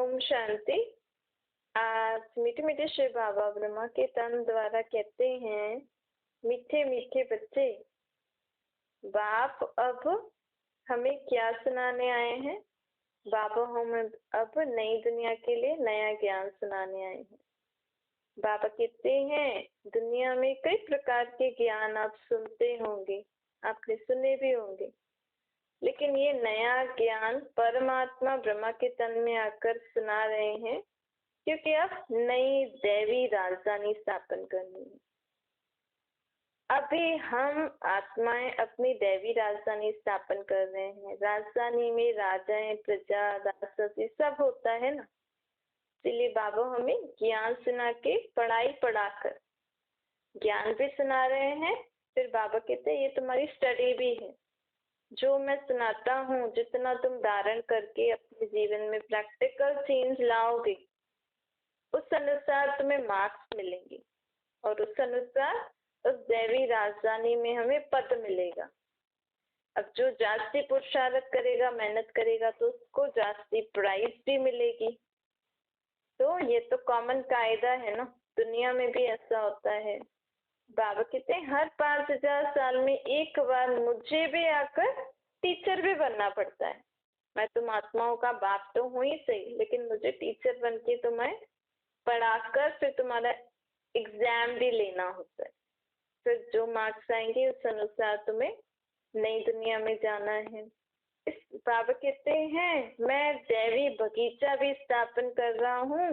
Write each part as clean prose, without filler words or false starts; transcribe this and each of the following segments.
ओम शांति। आज मीठे मीठे श्री बाबा ब्रह्मा के तन द्वारा कहते हैं, मीठे मीठे बच्चे, बाप अब हमें क्या सुनाने आए हैं। बाबा हमें अब नई दुनिया के लिए नया ज्ञान सुनाने आए हैं। बाबा कहते हैं, दुनिया में कई प्रकार के ज्ञान आप सुनते होंगे, आपने सुने भी होंगे, लेकिन ये नया ज्ञान परमात्मा ब्रह्मा के तन में आकर सुना रहे हैं, क्योंकि अब नई दैवी राजधानी स्थापन करनी है। अभी हम आत्माएं अपनी दैवी राजधानी स्थापन कर रहे हैं। राजधानी में राजाएं, प्रजा, दासदासी सब होता है ना। इसलिए बाबा हमें ज्ञान सुना के, पढ़ाई पढ़ाकर ज्ञान भी सुना रहे हैं। फिर बाबा कहते हैं, ये तुम्हारी स्टडी भी है। जो मैं सुनाता हूँ, जितना तुम धारण करके अपने जीवन में प्रैक्टिकल चेंज लाओगे, उस अनुसार तुम्हें मार्क्स मिलेंगे और उस अनुसार उस दैवी राजधानी में हमें पद मिलेगा। अब जो जास्ती पुरुषार्थ करेगा, मेहनत करेगा, तो उसको जास्ती प्राइज भी मिलेगी। तो ये तो कॉमन कायदा है ना, दुनिया में भी ऐसा होता है। बाबा कहते हैं, हर 5000 साल में एक बार मुझे भी आकर टीचर भी बनना पड़ता है। मैं तुम आत्माओं का बाप तो हूँ ही सही, लेकिन मुझे टीचर बन के तुम्हें पढ़ाकर फिर तुम्हारा एग्जाम भी लेना होता है। फिर जो मार्क्स आएंगे उस अनुसार तुम्हें नई दुनिया में जाना है। इस बाबा कहते हैं, मैं दैवी बगीचा भी स्थापन कर रहा हूँ,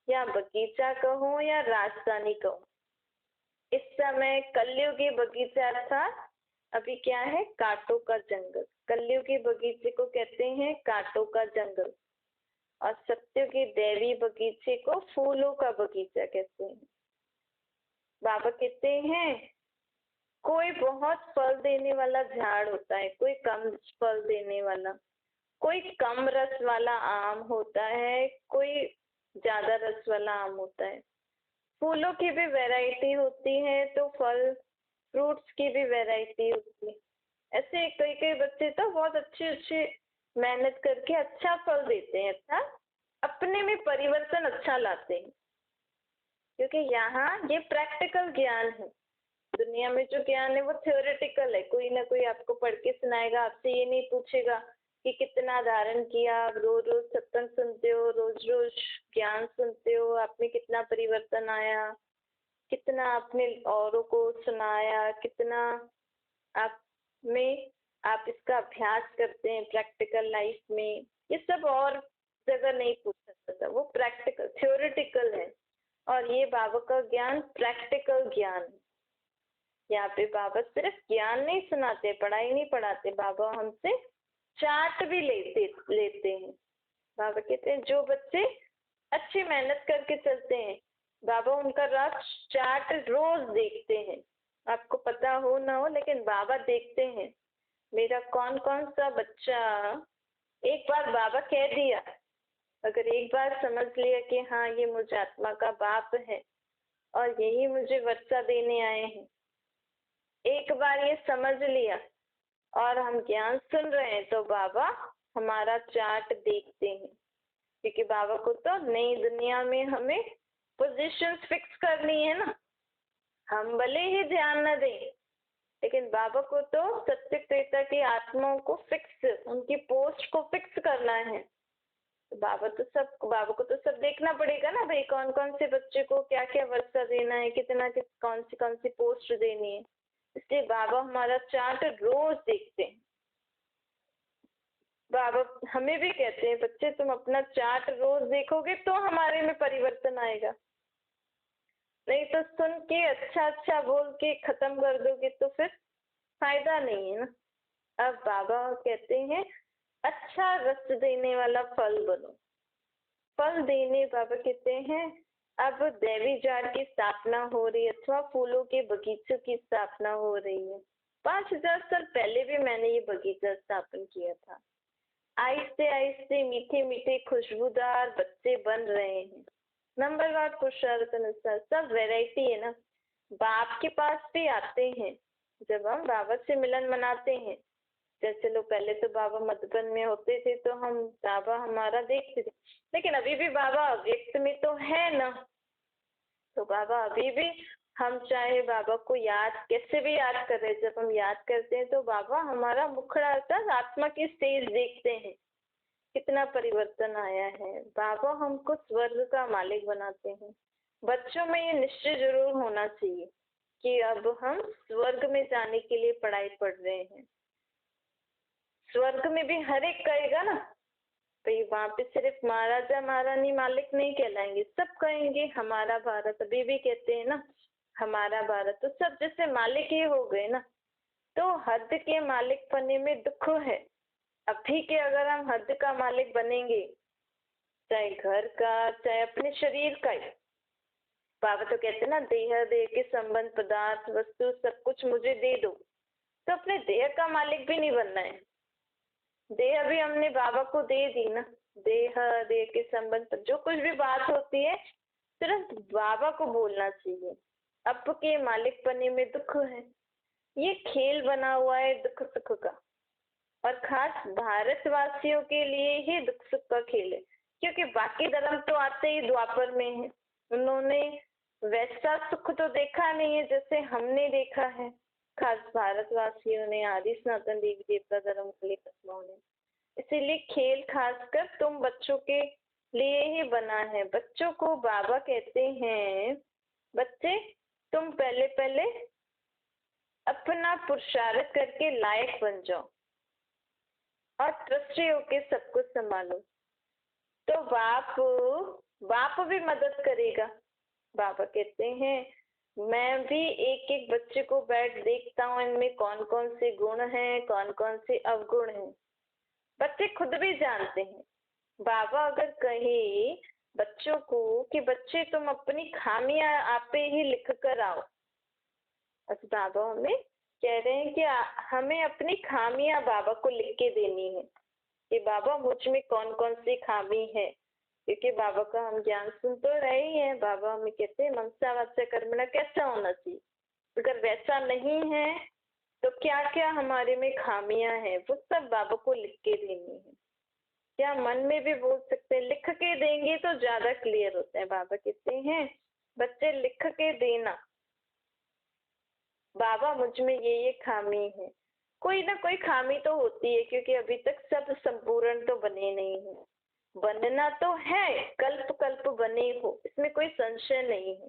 या बगीचा कहो या राजधानी कहो। इस समय कलयुगी बगीचा था, अभी क्या है, कांटों का जंगल। कलयुगी बगीचे को कहते हैं कांटों का जंगल, और सत्युगी दैवी बगीचे को फूलों का बगीचा कहते हैं। बाबा कहते हैं, कोई बहुत फल देने वाला झाड़ होता है, कोई कम फल देने वाला, कोई कम रस वाला आम होता है, कोई ज्यादा रस वाला आम होता है। फूलों की भी वैरायटी होती है, तो फल फ्रूट्स की भी वैरायटी होती है। ऐसे कई कई बच्चे तो बहुत अच्छे अच्छे मेहनत करके अच्छा फल देते हैं, अच्छा अपने में परिवर्तन अच्छा लाते हैं, क्योंकि यहाँ ये प्रैक्टिकल ज्ञान है। दुनिया में जो ज्ञान है वो थ्योरेटिकल है। कोई ना कोई आपको पढ़ के सुनाएगा, आपसे ये नहीं पूछेगा कि कितना धारण किया। आप रोज रोज सत्संग सुनते हो, रोज रोज ज्ञान सुनते हो, आप में कितना परिवर्तन आया, कितना आपने औरों को सुनाया, कितना आप में आप इसका अभ्यास करते हैं प्रैक्टिकल लाइफ में। ये सब और जगह नहीं पूछ सकता था, वो प्रैक्टिकल थ्योरेटिकल है। और ये बाबा का ज्ञान प्रैक्टिकल ज्ञान है। यहाँ पे बाबा सिर्फ ज्ञान नहीं सुनाते, पढ़ाई नहीं पढ़ाते, बाबा हमसे चार्ट भी लेते हैं। बाबा कहते हैं, जो बच्चे अच्छी मेहनत करके चलते हैं, बाबा उनका रफ चार्ट रोज देखते हैं। आपको पता हो ना हो, लेकिन बाबा देखते हैं मेरा कौन कौन सा बच्चा। एक बार बाबा कह दिया, अगर एक बार समझ लिया कि हाँ ये मुझे आत्मा का बाप है और यही मुझे वर्षा देने आए हैं, एक बार ये समझ लिया और हम ज्ञान सुन रहे हैं, तो बाबा हमारा चार्ट देखते हैं। क्योंकि बाबा को तो नई दुनिया में हमें पोजीशंस फिक्स करनी है ना। हम भले ही ध्यान न दें, लेकिन बाबा को तो सत्य त्रेता की आत्माओं को फिक्स, उनकी पोस्ट को फिक्स करना है। तो बाबा को तो सब देखना पड़ेगा ना भाई, कौन कौन से बच्चे को क्या क्या वर्षा देना है, कितना कौन सी पोस्ट देनी है। इसलिए बाबा हमारा चार्ट रोज देखते हैं। बाबा हमें भी कहते हैं, बच्चे तुम अपना चार्ट रोज देखोगे तो हमारे में परिवर्तन आएगा, नहीं तो सुन के अच्छा अच्छा बोल के खत्म कर दोगे तो फिर फायदा नहीं है ना। अब बाबा कहते हैं, अच्छा रस देने वाला फल बनो। फल देने, बाबा कहते हैं, अब दैवी झाड़ की स्थापना हो रही है, अथवा फूलों के बगीचों की स्थापना हो रही है। 5000 साल पहले भी मैंने ये बगीचा स्थापन किया था। आहिस्ते आहिस्ते मीठे मीठे खुशबूदार बच्चे बन रहे हैं। नंबरवार पुरुषार्थ अनुसार सब वैरायटी है ना। बाप के पास भी आते हैं, जब हम बाबा से मिलन मनाते हैं जैसे लोग पहले तो बाबा मधुबन में होते थे तो हम बाबा हमारा देखते थे, लेकिन अभी भी बाबा व्यक्त में तो है ना। तो बाबा अभी भी, हम चाहे बाबा को याद कैसे भी याद कर रहे, जब हम याद करते हैं तो बाबा हमारा मुखड़ा अर्थात आत्मा की स्टेज देखते हैं, कितना परिवर्तन आया है। बाबा हमको स्वर्ग का मालिक बनाते हैं। बच्चों में ये निश्चय जरूर होना चाहिए कि अब हम स्वर्ग में जाने के लिए पढ़ाई पढ़ रहे हैं। स्वर्ग में भी हर एक कहेगा ना भाई, वहां पे सिर्फ महाराजा महारानी मालिक नहीं कहलाएंगे, सब कहेंगे हमारा भारत। अभी भी कहते हैं ना हमारा भारत, तो सब जैसे मालिक ही हो गए ना। तो हद के मालिक बनने में दुख है। अभी के अगर हम हद का मालिक बनेंगे, चाहे घर का चाहे अपने शरीर का ही, बाबा तो कहते ना देह देह के संबंध पदार्थ वस्तु सब कुछ मुझे दे दो, तो अपने देह का मालिक भी नहीं बनना है। देह भी हमने बाबा को दे दी ना। देह देह के संबंध पर जो कुछ भी बात होती है सिर्फ बाबा को बोलना चाहिए। अब के मालिक बने में दुख है। ये खेल बना हुआ है दुख सुख का, और खास भारतवासियों के लिए ही दुख सुख का खेल है, क्योंकि बाकी धर्म तो आते ही द्वापर में है। उन्होंने वैसा सुख तो देखा नहीं है जैसे हमने देखा है। खास भारतवासियों ने, आदि सनातन देवी देवता धर्म वाले कस्मों ने। इसीलिए खेल खासकर तुम बच्चों के लिए ही बना है। बच्चों को बाबा कहते हैं बच्चे तुम पहले पहले अपना पुरुषार्थ करके लायक बन जाओ और ट्रस्टी होके सब कुछ संभालो, तो बाप भी मदद करेगा। बाबा कहते हैं मैं भी एक एक बच्चे को बैठ देखता हूँ, इनमें कौन कौन से गुण हैं कौन कौन से अवगुण हैं। बच्चे खुद भी जानते हैं। बाबा अगर कहे बच्चों को कि बच्चे तुम अपनी खामियां आपे ही लिख कर आओ, अच्छा बाबा हमें कह रहे हैं कि हमें अपनी खामियां बाबा को लिख के देनी है कि बाबा मुझ में कौन कौन सी खामी है। क्योंकि बाबा का हम ज्ञान सुन तो रहे ही है। बाबा हमें कहते हैं मनसा वाचा कर्मणा कैसा होना चाहिए। अगर वैसा नहीं है तो क्या क्या हमारे में खामियां हैं वो सब बाबा को लिख के देनी है। क्या मन में भी बोल सकते हैं, लिख के देंगे तो ज्यादा क्लियर होता है। बाबा कहते हैं बच्चे लिख के देना बाबा मुझ में ये खामी है। कोई ना कोई खामी तो होती है, क्योंकि अभी तक सब संपूर्ण तो बने नहीं है। बनना तो है, कल्प कल्प बने हो, इसमें कोई संशय नहीं है।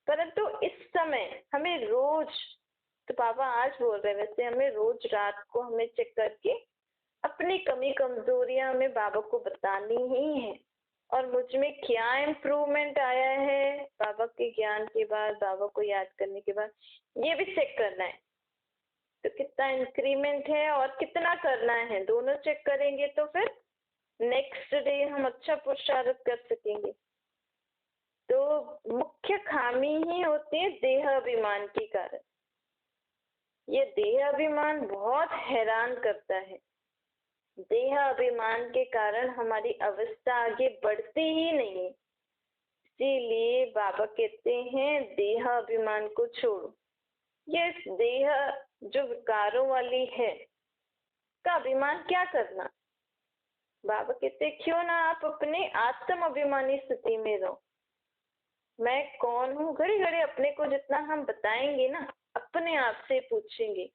परंतु इस समय हमें रोज, तो बाबा आज बोल रहे वैसे हमें रोज रात को हमें चेक करके अपनी कमी कमजोरियां हमें बाबा को बतानी ही है। और मुझ में क्या इम्प्रूवमेंट आया है बाबा के ज्ञान के बाद, बाबा को याद करने के बाद, ये भी चेक करना है। तो कितना इंक्रीमेंट है और कितना करना है, दोनों चेक करेंगे तो फिर नेक्स्ट डे हम अच्छा पुरुषार्थ कर सकेंगे। तो मुख्य खामी ही होती है देह अभिमान के कारण। ये देह अभिमान बहुत हैरान करता है। देह अभिमान के कारण हमारी अवस्था आगे बढ़ती ही नहीं। इसीलिए बाबा कहते हैं देह अभिमान को छोड़ो। ये देह जो विकारों वाली है का अभिमान क्या करना। बाबा कहते क्यों ना आप अपने आत्म अभिमानी स्थिति में रहो। मैं कौन हूँ, घड़ी घड़ी अपने को जितना हम बताएंगे ना, अपने आप से पूछेंगे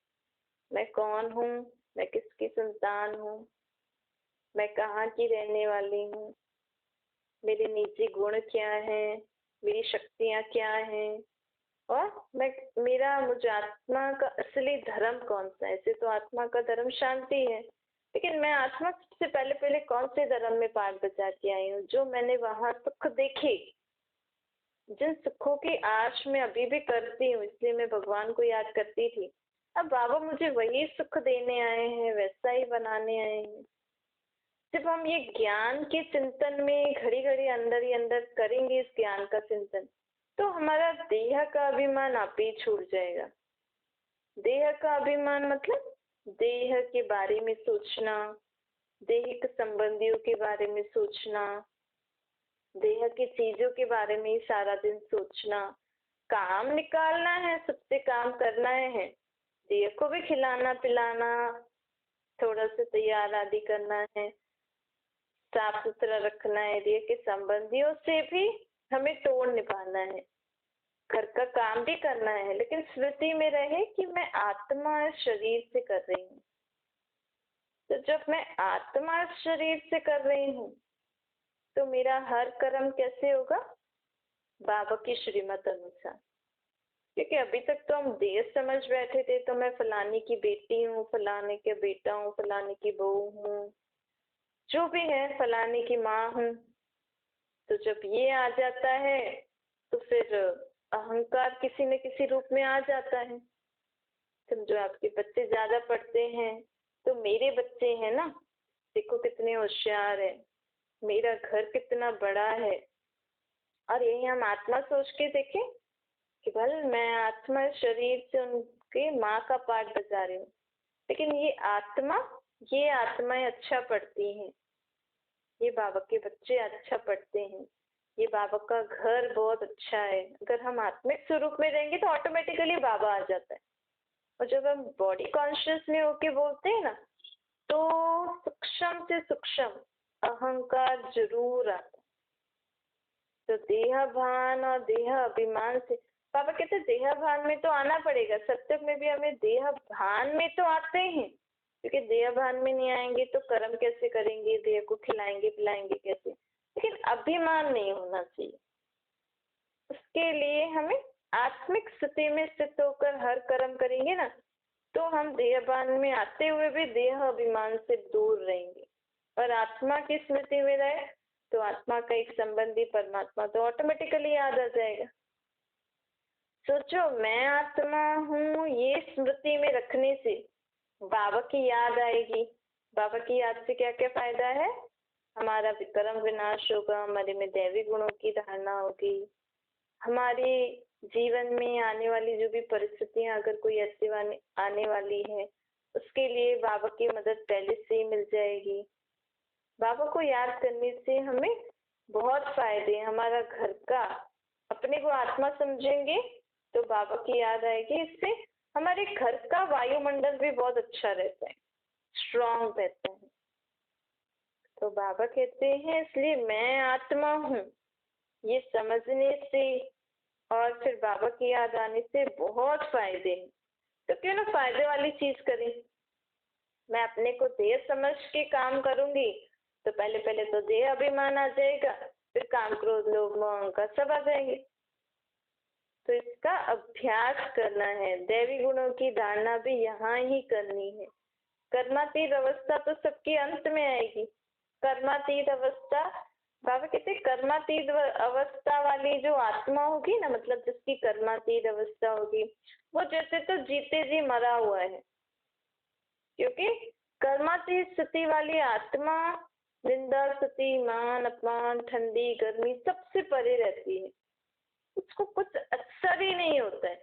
मैं कौन हूँ, मैं किसकी संतान हूँ, मैं कहाँ की रहने वाली हूँ, मेरे निजी गुण क्या हैं, मेरी शक्तियाँ क्या हैं, और मुझे आत्मा का असली धर्म कौन सा है। ऐसे तो आत्मा का धर्म शांति है, लेकिन मैं आत्मा से पहले पहले कौन से धर्म में पाठ बचा के आई हूँ, जो मैंने वहां सुख देखे, जिन सुखों की आश मैं अभी भी करती हूँ। इसलिए मैं भगवान को याद करती थी। अब बाबा मुझे वही सुख देने आए हैं, वैसा ही बनाने आए हैं। जब हम ये ज्ञान के चिंतन में घड़ी घड़ी अंदर ही अंदर करेंगे इस ज्ञान का चिंतन, तो हमारा देह का अभिमान आप ही छूट जाएगा। देह का अभिमान मतलब देह के बारे में सोचना, देहिक संबंधियों के बारे में सोचना, देह की चीजों के बारे में ही सारा दिन सोचना। काम निकालना है, सबसे काम करना है, देह को भी खिलाना पिलाना, थोड़ा सा तैयार आदि करना है, साफ सुथरा रखना है, एरिया के संबंधियों से भी हमें तोड़ निभाना है, घर का काम भी करना है, लेकिन स्मृति में रहे कि मैं आत्मा और शरीर से कर रही हूँ। तो जब मैं आत्मा और शरीर से कर रही हूँ तो मेरा हर कर्म कैसे होगा? बाबा की श्रीमत अनुसार। क्योंकि अभी तक तो हम देह समझ बैठे थे, तो मैं फलाने की बेटी हूँ, फलाने के बेटा हूँ, फलाने की बहू हूँ, जो भी है, फलाने की माँ हूँ। तो जब ये आ जाता है तो फिर अहंकार किसी न किसी रूप में आ जाता है। समझो आपके बच्चे ज्यादा पढ़ते हैं तो मेरे बच्चे हैं ना, देखो कितने होशियार है, मेरा घर कितना बड़ा है, और यही हम आत्मा सोच के देखें कि भले मैं आत्मा शरीर से उनके माँ का पाठ बजा रही हूँ, लेकिन ये आत्माएं अच्छा पढ़ती हैं, ये बाबा के बच्चे अच्छा पढ़ते हैं, ये बाबा का घर बहुत अच्छा है। अगर हम आत्मिक स्वरूप में रहेंगे तो ऑटोमेटिकली बाबा आ जाता है। और जब हम बॉडी कॉन्शियस में होके बोलते हैं ना, तो सूक्ष्म से सूक्ष्म अहंकार जरूर आता है। तो देह भान और देह अभिमान से, पापा कहते देह भान में तो आना पड़ेगा, सत्संग में भी हमें देह भान में तो आते हैं, क्योंकि देह भान में नहीं आएंगे तो कर्म कैसे करेंगे, देह को खिलाएंगे पिलाएंगे कैसे, लेकिन अभिमान नहीं होना चाहिए। उसके लिए हमें आत्मिक स्थिति में स्थित होकर हर कर्म करेंगे ना, तो हम देह भान में आते हुए भी देह अभिमान से दूर रहेंगे, और आत्मा की स्मृति में रहे तो आत्मा का एक संबंधी परमात्मा तो ऑटोमेटिकली याद आ जाएगा। सोचो मैं आत्मा हूँ, ये स्मृति में रखने से बाबा की याद आएगी। बाबा की याद से क्या क्या फायदा है? हमारा विक्रम विनाश होगा, हमारे में दैवी गुणों की धारणा होगी, हमारे जीवन में आने वाली जो भी परिस्थितियां अगर कोई ऐसी आने वाली है उसके लिए बाबा की मदद पहले से ही मिल जाएगी। बाबा को याद करने से हमें बहुत फायदे हैं। हमारा घर का, अपने को आत्मा समझेंगे तो बाबा की याद आएगी, इससे हमारे घर का वायुमंडल भी बहुत अच्छा रहता है, स्ट्रॉन्ग रहता है। तो बाबा कहते हैं इसलिए मैं आत्मा हूँ, ये समझने से और फिर बाबा की याद आने से बहुत फायदे हैं। तो क्यों ना फायदे वाली चीज करें। मैं अपने को देह समझ के काम करूंगी तो पहले पहले तो देह अभिमान आ जाएगा, फिर काम क्रोध लोभ मोह अहंकार सब आ जाएंगे। तो इसका अभ्यास करना है, दैवी गुणों की धारणा भी यहाँ ही करनी है। कर्मातीत अवस्था तो सबके अंत में आएगी। कर्मातीत अवस्था, बाबा कहते कर्मातीत अवस्था वाली जो आत्मा होगी ना, मतलब जिसकी कर्मातीत अवस्था होगी, वो जैसे तो जीते जी मरा हुआ है, क्योंकि कर्मातीत स्थिति वाली आत्मा निंदा स्तुति मान अपमान ठंडी गर्मी सबसे परे रहती है, उसको कुछ असर ही नहीं होता है।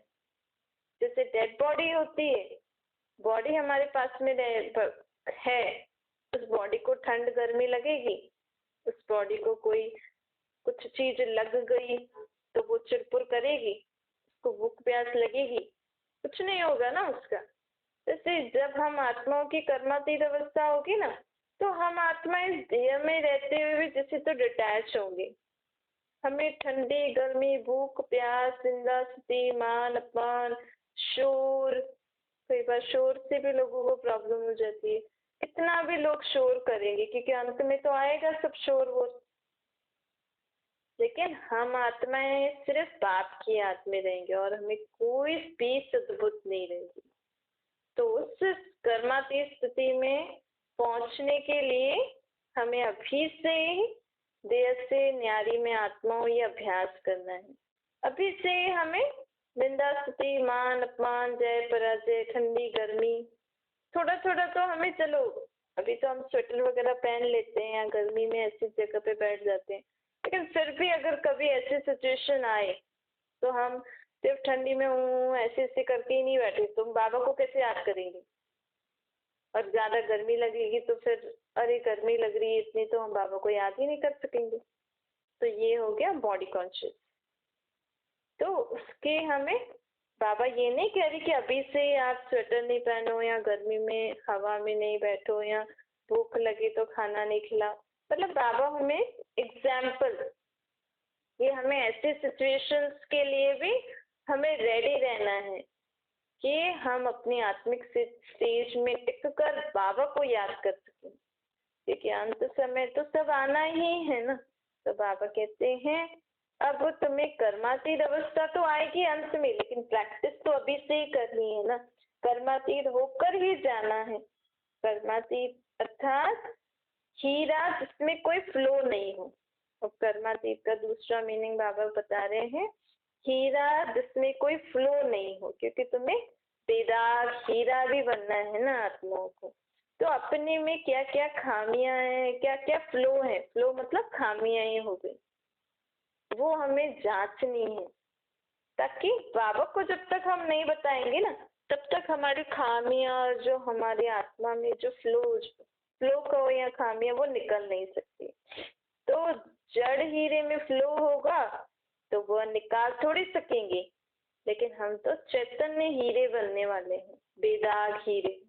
जैसे डेड बॉडी होती है, बॉडी हमारे पास में है, उस बॉडी को ठंड गर्मी लगेगी, उस बॉडी को कोई कुछ चीज लग गई तो वो चिरपुर करेगी, उसको भूख प्यास लगेगी, कुछ नहीं होगा ना उसका। जैसे जब हम आत्माओं की कर्मातीत अवस्था होगी ना, तो हम आत्मा इस देह में रहते हुए भी जैसे तो डिटैच होंगे। हमें ठंडी गर्मी भूख प्यास निंदा स्तुति मान अपमान शोर, कई बार शोर से भी लोगों को प्रॉब्लम हो जाती है। कितना भी लोग शोर करेंगे क्योंकि अंत में तो आएगा सब शोर वो, लेकिन हम आत्माएं सिर्फ बाप की याद में रहेंगे और हमें कोई भी सद्बुद्ध नहीं रहेगी। तो उस कर्मातीत स्थिति में पहुंचने के लिए हमें अभी से ही देह से न्यारी में आत्माओं ये अभ्यास करना है। अभी से ही हमें निंदा स्तुति मान अपमान जय पराजय ठंडी गर्मी थोड़ा थोड़ा तो हमें, चलो अभी तो हम स्वेटर वगैरह पहन लेते हैं या गर्मी में ऐसी जगह पे बैठ जाते हैं, लेकिन फिर भी अगर कभी ऐसी सिचुएशन आए तो हम सिर्फ ठंडी में ऐसे ऐसे करके ही नहीं बैठे, तुम बाबा को कैसे याद करेंगे? और ज्यादा गर्मी लगेगी तो फिर अरे गर्मी लग रही है इतनी, तो हम बाबा को याद ही नहीं कर सकेंगे। तो ये हो गया बॉडी कॉन्शियस। तो उसके हमें बाबा ये नहीं कह रही कि अभी से ही आप स्वेटर नहीं पहनो या गर्मी में हवा में नहीं बैठो या भूख लगे तो खाना नहीं खिलाओ। मतलब बाबा हमें एग्जाम्पल, ये हमें ऐसे सिचुएशंस के लिए भी हमें रेडी रहना है कि हम अपनी आत्मिक स्टेज में टिक कर बाबा को याद कर सकें, क्योंकि अंत समय तो सब आना ही है ना। तो बाबा कहते हैं अब तुम्हें कर्मातीत अवस्था तो आएगी अंत में, लेकिन प्रैक्टिस तो अभी से ही करनी है ना। कर्मातीत होकर ही जाना है। कर्मातीत अर्थात हीरा जिसमें कोई फ्लो नहीं हो। और कर्मातीत का दूसरा मीनिंग बाबा बता रहे हैं, हीरा जिसमें कोई फ्लो नहीं हो, क्योंकि तुम्हें बेदाग हीरा भी बनना है ना आत्माओं को। तो अपने में क्या क्या खामियां हैं, क्या क्या फ्लो है, फ्लो मतलब खामियां ही हो गई, वो हमें जांचनी है। ताकि बाबा को जब तक हम नहीं बताएंगे ना, तब तक हमारी खामियां और जो हमारी आत्मा में जो फ्लो कहो या खामियां, वो निकल नहीं सकती। तो जड़ हीरे में फ्लो होगा तो वो निकाल थोड़ी सकेंगे, लेकिन हम तो चैतन्य हीरे बनने वाले हैं, बेदाग हीरे।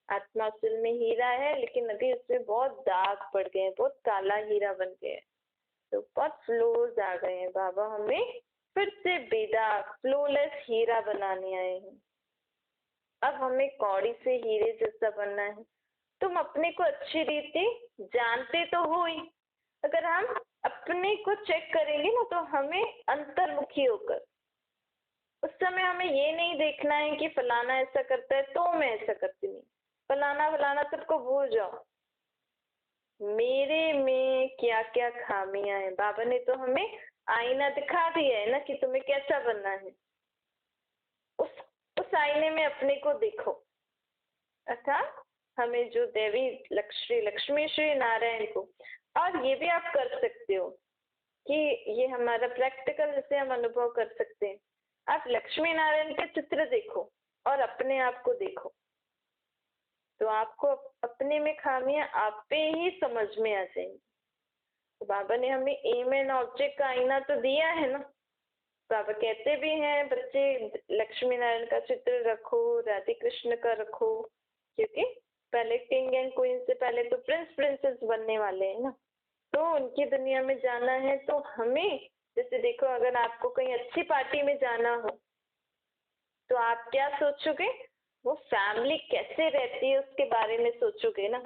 आत्मा असल में हीरा है, लेकिन अभी उसमें बहुत दाग पड़ गए हैं, बहुत काला हीरा बन गया है। तो बहुत फ्लोज आ गए हैं। बाबा हमें फिर से बेदाग फ्लोलेस हीरा बनाने आए हैं। अब हमें कौड़ी से हीरे जैसा बनना है। तुम अपने को अच्छी रीति जानते तो हो ही। अगर हम अपने को चेक करेंगे ना, तो हमें अंतर्मुखी होकर उस समय हमें ये नहीं देखना है कि फलाना ऐसा करता है तो मैं ऐसा करती नहीं। फलाना फलाना सबको भूल जाओ, मेरे में क्या क्या खामियां हैं। बाबा ने तो हमें आईना दिखा दिया है ना कि तुम्हें कैसा बनना है। उस आईने में अपने को देखो। अर्थात हमें जो देवी लक्ष्मी श्री नारायण को, और ये भी आप कर सकते हो कि ये हमारा प्रैक्टिकल जैसे हम अनुभव कर सकते हैं। आप लक्ष्मी नारायण के चित्र देखो और अपने आप को देखो, तो आपको अपने में खामियां आप पे ही समझ में आ जाएंगी। तो बाबा ने हमें एम एंड ऑब्जेक्ट का आईना तो दिया है ना। बाबा कहते भी हैं बच्चे लक्ष्मी नारायण का चित्र रखो, राधे कृष्ण का रखो, क्योंकि पहले किंग एंड क्वीन से पहले तो प्रिंस प्रिंसेस बनने वाले हैं ना। तो उनकी दुनिया में जाना है। तो हमें जैसे देखो, अगर आपको कहीं अच्छी पार्टी में जाना हो तो आप क्या सोचोगे, वो फैमिली कैसे रहती है उसके बारे में सोचोगे ना।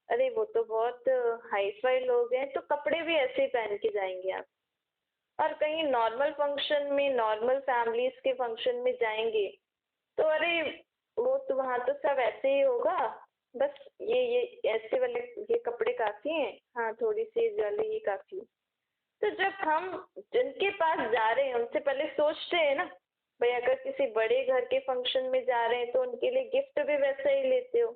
अरे वो तो बहुत हाई फाई लोग हैं, तो कपड़े भी ऐसे ही पहन के जाएंगे आप। और कहीं नॉर्मल फंक्शन में, नॉर्मल फैमिलीज के फंक्शन में जाएंगे तो अरे वो तो वहां तो सब ऐसे ही होगा, बस ये ऐसे वाले ये कपड़े काफी हैं, हाँ थोड़ी सी ज्वेलरी ये काफी है। तो जब हम जिनके पास जा रहे हैं उनसे पहले सोचते हैं ना, भाई अगर किसी बड़े घर के फंक्शन में जा रहे हैं तो उनके लिए गिफ्ट भी वैसा ही लेते हो,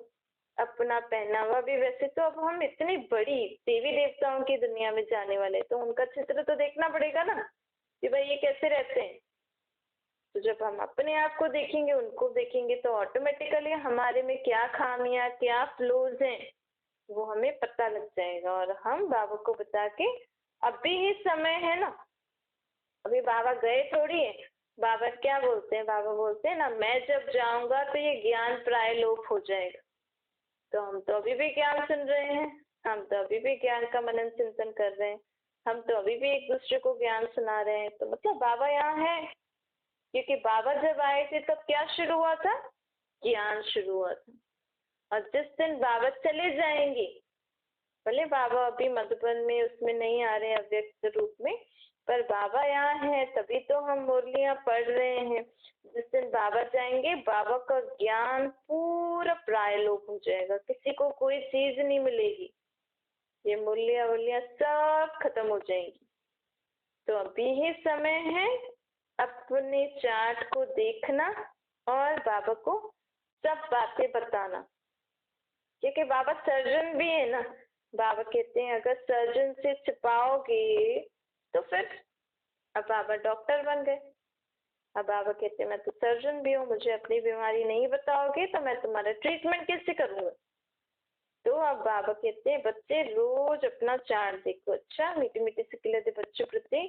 अपना पहनावा भी वैसे। तो अब हम इतनी बड़ी देवी देवताओं की दुनिया में जाने वाले, तो उनका चित्र तो देखना पड़ेगा ना कि भाई ये कैसे रहते हैं। तो जब हम अपने आप को देखेंगे, उनको देखेंगे, तो ऑटोमेटिकली हमारे में क्या खामियां, क्या फ्लोज हैं, वो हमें पता लग जाएगा। और हम बाबा को बता के, अभी ही समय है ना, अभी बाबा गए थोड़ी है। बाबा क्या बोलते हैं, बाबा बोलते हैं ना, मैं जब जाऊंगा तो ये ज्ञान प्राय लोप हो जाएगा। तो हम तो अभी भी ज्ञान सुन रहे हैं, हम तो अभी भी ज्ञान का मनन चिंतन कर रहे हैं, हम तो अभी भी एक दूसरे को ज्ञान सुना रहे हैं। तो मतलब बाबा यहाँ है, क्योंकि बाबा जब आए थे तब क्या शुरू हुआ था, ज्ञान शुरू हुआ था। और जिस दिन बाबा चले जाएंगे, भले बाबा अभी मधुबन में उसमें नहीं आ रहे अव्यक्त रूप में, पर बाबा यहाँ है तभी तो हम मुरलियां पढ़ रहे हैं। जिस दिन बाबा जाएंगे, बाबा का ज्ञान पूरा प्रायलोप हो जाएगा, किसी को कोई चीज नहीं मिलेगी, ये मुरलियां वुरलियां सब खत्म हो जाएंगी। तो अभी ही समय है अपने चार्ट को देखना और बाबा को सब बातें बताना, क्योंकि बाबा सर्जन भी है ना। बाबा कहते हैं अगर सर्जन से छिपाओगे तो फिर, अब बाबा डॉक्टर बन गए, अब बाबा कहते हैं मैं तो सर्जन भी हूँ, मुझे अपनी बीमारी नहीं बताओगे तो मैं तुम्हारा ट्रीटमेंट कैसे करूँगा। तो अब बाबा कहते हैं बच्चे रोज अपना चार्ट देखो। अच्छा मीठी मीठी सी खिलते बच्चों प्रति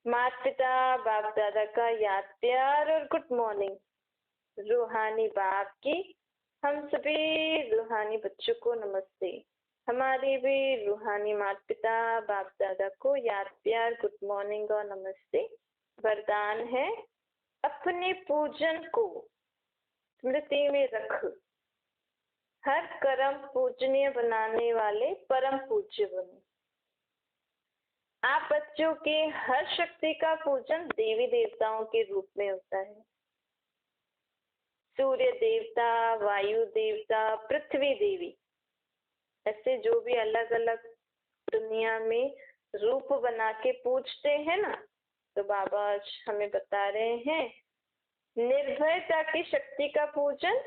माता पिता बाप दादा का याद प्यार और गुड मॉर्निंग। रूहानी बाप की हम सभी रूहानी बच्चों को नमस्ते। हमारी भी रूहानी माता पिता बाप दादा को याद प्यार गुड मॉर्निंग और नमस्ते। वरदान है, अपने पूजन को स्मृति में रख, हर कर्म पूजनीय बनाने वाले परम पूज्य बनो। आप बच्चों के हर शक्ति का पूजन देवी देवताओं के रूप में होता है। सूर्य देवता, वायु देवता, पृथ्वी देवी, ऐसे जो भी अलग अलग दुनिया में रूप बना के पूजते हैं ना, तो बाबा आज हमें बता रहे हैं निर्भयता की शक्ति का पूजन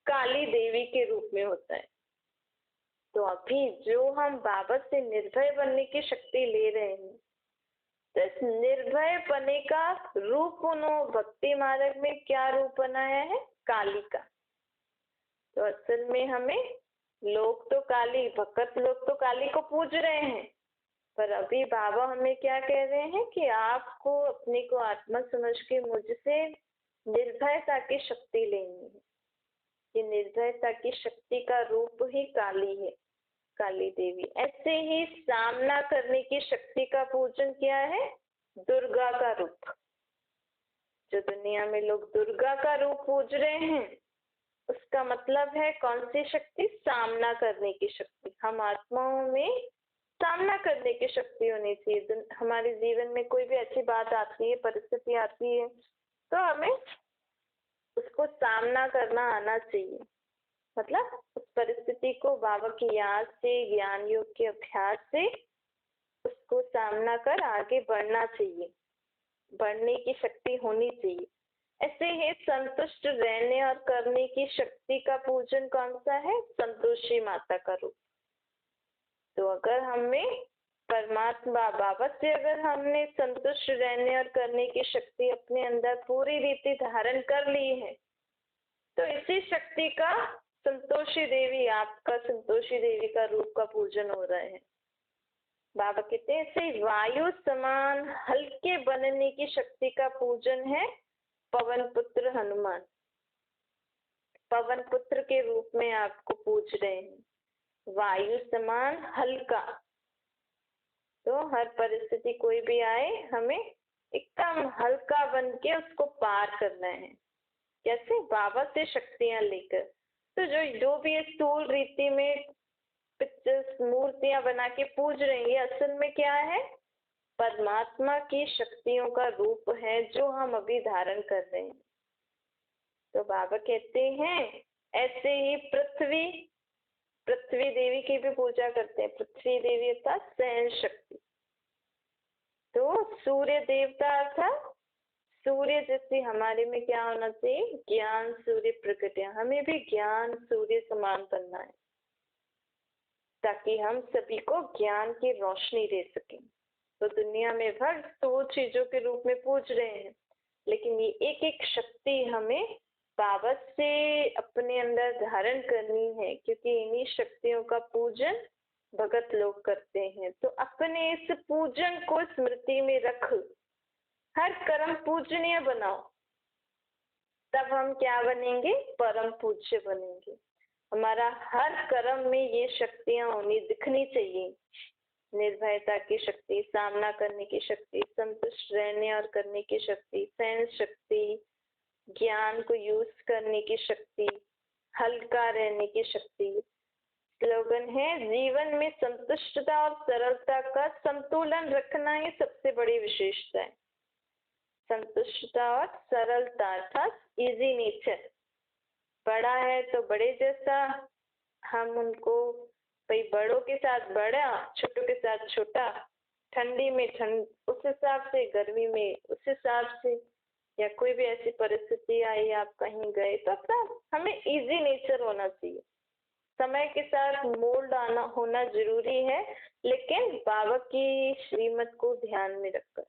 काली देवी के रूप में होता है। तो अभी जो हम बाबा से निर्भय बनने की शक्ति ले रहे हैं, तो इस निर्भय बने का रूप उन्होंने भक्ति मार्ग में क्या रूप बनाया है? काली का। तो असल में हमें लोग तो काली, भक्त लोग तो काली को पूज रहे हैं, पर अभी बाबा हमें क्या कह रहे हैं कि आपको अपने को आत्मा समझ के मुझसे निर्भयता की शक्ति लेनी है। ये निर्भयता की शक्ति का रूप ही काली है, काली देवी। ऐसे ही सामना करने की शक्ति का पूजन क्या है? दुर्गा का रूप। जो दुनिया में लोग दुर्गा का रूप पूज रहे हैं, उसका मतलब है कौन सी शक्ति? सामना करने की शक्ति। हम आत्माओं में सामना करने की शक्ति होनी चाहिए। हमारे जीवन में कोई भी अच्छी बात आती है, परिस्थिति आती है, तो हमें उसको सामना करना आना चाहिए। मतलब उस परिस्थिति को बाबा की याद से, ज्ञान योग के अभ्यास से उसको सामना कर आगे बढ़ना चाहिए, बढ़ने की शक्ति होनी चाहिए। ऐसे ही संतुष्ट रहने और करने की शक्ति का पूजन कौन सा है? संतोषी माता का रूप। तो अगर हमें परमात्मा बाबा से अगर हमने संतुष्ट रहने और करने की शक्ति अपने अंदर पूरी रीति धारण कर ली है, तो इसी शक्ति का संतोषी देवी, आपका संतोषी देवी का रूप का पूजन हो रहा है। बाबा कहते हैं ऐसे वायु समान हल्के बनने की शक्ति का पूजन है पवन पुत्र हनुमान। पवन पुत्र के रूप में आपको पूज रहे हैं, वायु समान हल्का। तो हर परिस्थिति कोई भी आए, हमें एकदम हल्का बन के उसको पार करना है। कैसे? बाबा से शक्तियां लेकर। तो जो भी स्थूल रीति में पिक्चर्स, मूर्तियां बना के पूज रही है, असल में क्या है? परमात्मा की शक्तियों का रूप है जो हम अभी धारण कर रहे हैं। तो बाबा कहते हैं ऐसे ही पृथ्वी देवी की भी पूजा करते हैं। पृथ्वी देवी अर्थात सहन शक्ति। तो सूर्य देवता अर्थात सूर्य जैसे हमारे में क्या होना चाहिए? ज्ञान सूर्य प्रकट है। हमें भी ज्ञान सूर्य समान बनना है, ताकि हम सभी को ज्ञान की रोशनी दे सकें। तो दुनिया में हर स्थूल चीजों के रूप में पूज रहे हैं, लेकिन ये एक एक शक्ति हमें बाबा से अपने अंदर धारण करनी है, क्योंकि इन्हीं शक्तियों का पूजन भगत लोग करते हैं। तो अपने इस पूजन को स्मृति में रख, हर कर्म पूजनीय बनाओ, तब हम क्या बनेंगे? परम पूज्य बनेंगे। हमारा हर कर्म में ये शक्तियां होनी दिखनी चाहिए। निर्भयता की शक्ति, सामना करने की शक्ति, संतुष्ट रहने और करने की शक्ति, सहन शक्ति, ज्ञान को यूज करने की शक्ति, हल्का रहने की शक्ति। स्लोगन है, जीवन में संतुष्टता और सरलता का संतुलन रखना ही सबसे बड़ी विशेषता है। संतुष्टता और सरलता अर्थात इजी नेचर। बड़ा है तो बड़े जैसा हम उनको, भाई बड़ों के साथ बड़ा, छोटों के साथ छोटा, ठंडी में ठंड उस हिसाब से, गर्मी में उस हिसाब से, या कोई भी ऐसी परिस्थिति आई आप कहीं गए, तो अपना हमें इजी नेचर होना चाहिए। समय के साथ मोल्ड आना होना जरूरी है, लेकिन बाबा की श्रीमत को ध्यान में रखकर।